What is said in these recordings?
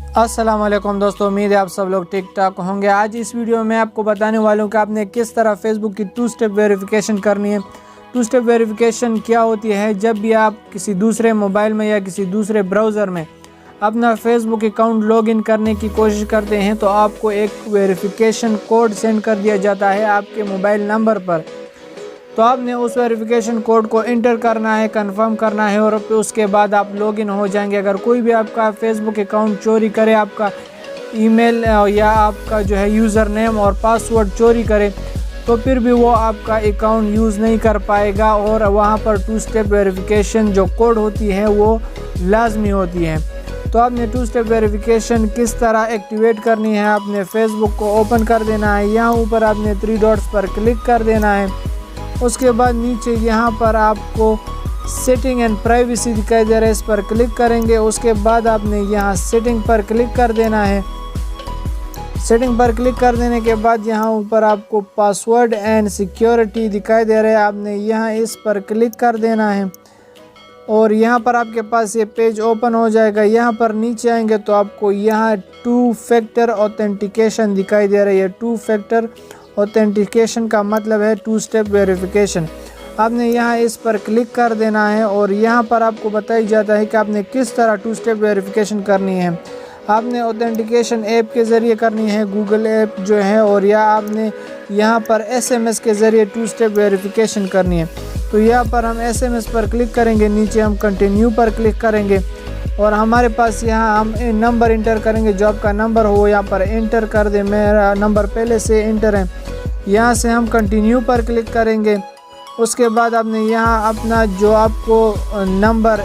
अस्सलाम वालेकुम दोस्तों, उम्मीद है आप सब लोग ठीक ठाक होंगे। आज इस वीडियो में आपको बताने वाला हूँ कि आपने किस तरह फेसबुक की 2 स्टेप वेरिफिकेशन करनी है। 2 स्टेप वेरिफिकेशन क्या होती है? जब भी आप किसी दूसरे मोबाइल में या किसी दूसरे ब्राउज़र में अपना फेसबुक अकाउंट लॉगिन करने की कोशिश करते हैं तो आपको एक वेरिफिकेशन कोड सेंड कर दिया जाता है आपके मोबाइल नंबर पर। तो आपने उस वेरिफिकेशन कोड को इंटर करना है, कंफर्म करना है और फिर उसके बाद आप लॉगिन हो जाएंगे। अगर कोई भी आपका फेसबुक अकाउंट चोरी करे, आपका ईमेल या आपका जो है यूज़र नेम और पासवर्ड चोरी करे, तो फिर भी वो आपका अकाउंट यूज़ नहीं कर पाएगा और वहाँ पर 2 स्टेप वेरिफिकेशन जो कोड होती है वो लाजमी होती है। तो आपने 2 स्टेप वेरिफिकेशन किस तरह एक्टिवेट करनी है? आपने फेसबुक को ओपन कर देना है, यहाँ ऊपर आपने 3 डॉट्स पर क्लिक कर देना है। उसके बाद नीचे यहाँ पर आपको सेटिंग एंड प्राइवेसी दिखाई दे रहा है, इस पर क्लिक करेंगे। उसके बाद आपने यहाँ सेटिंग पर क्लिक कर देना है। सेटिंग पर क्लिक कर देने के बाद यहाँ ऊपर आपको पासवर्ड एंड सिक्योरिटी दिखाई दे रहा है, आपने यहाँ इस पर क्लिक कर देना है और यहाँ पर आपके पास ये पेज ओपन हो जाएगा। यहाँ पर नीचे आएंगे तो आपको यहाँ 2 फैक्टर ऑथेंटिकेशन दिखाई दे रही है। 2 फैक्टर ऑथेंटिकेशन का मतलब है 2 स्टेप वेरिफिकेशन। आपने यहाँ इस पर क्लिक कर देना है और यहाँ पर आपको बताया जाता है कि आपने किस तरह 2 स्टेप वेरिफिकेशन करनी है। आपने ऑथेंटिकेशन ऐप के ज़रिए करनी है, गूगल ऐप जो है, और या आपने यहाँ पर SMS के ज़रिए 2 स्टेप वेरिफिकेशन करनी है। तो यहाँ पर हम SMS पर क्लिक करेंगे, नीचे हम कंटिन्यू पर क्लिक करेंगे और हमारे पास यहाँ हम नंबर इंटर करेंगे, जो आपका नंबर हो यहाँ पर इंटर कर दे। मेरा नंबर पहले से इंटर है। यहाँ से हम कंटिन्यू पर क्लिक करेंगे। उसके बाद आपने यहाँ अपना जो आपको नंबर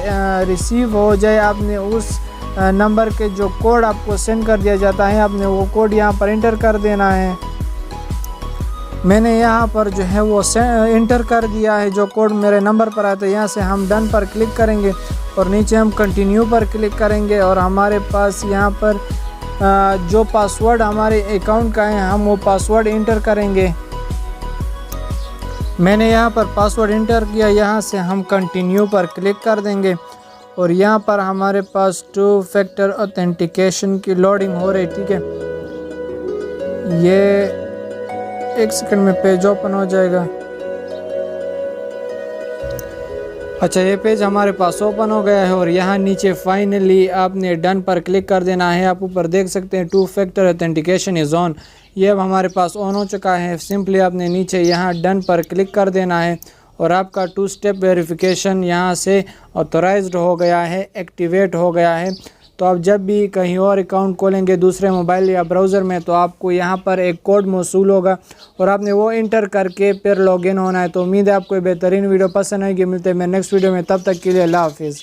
रिसीव हो जाए, आपने उस नंबर के जो कोड आपको सेंड कर दिया जाता है, आपने वो कोड यहाँ पर इंटर कर देना है। मैंने यहाँ पर जो है वो इंटर कर दिया है जो कोड मेरे नंबर पर आया था। यहाँ से हम डन पर क्लिक करेंगे और नीचे हम कंटिन्यू पर क्लिक करेंगे और हमारे पास यहाँ पर जो पासवर्ड हमारे अकाउंट का है हम वो पासवर्ड इंटर करेंगे। मैंने यहाँ पर पासवर्ड इंटर किया। यहाँ से हम कंटिन्यू पर क्लिक कर देंगे और यहाँ पर हमारे पास 2 फैक्टर ऑथेंटिकेशन की लोडिंग हो रही, ठीक है। ये 1 सेकंड में पेज ओपन हो जाएगा। अच्छा, ये पेज हमारे पास ओपन हो गया है और यहाँ नीचे फाइनली आपने डन पर क्लिक कर देना है। आप ऊपर देख सकते हैं 2 फैक्टर ऑथेंटिकेशन इज़ ऑन, ये अब हमारे पास ऑन हो चुका है। सिंपली आपने नीचे यहाँ डन पर क्लिक कर देना है और आपका 2 स्टेप वेरिफिकेशन यहाँ से ऑथोराइज्ड हो गया है, एक्टिवेट हो गया है। तो आप जब भी कहीं और अकाउंट खोलेंगे दूसरे मोबाइल या ब्राउज़र में तो आपको यहाँ पर एक कोड मौसूल होगा और आपने वो इंटर करके फिर लॉगिन होना है। तो उम्मीद है आपको बेहतरीन वीडियो पसंद आएगी। मिलते हैं मैं नेक्स्ट वीडियो में, तब तक के लिए अल्लाह हाफिज़।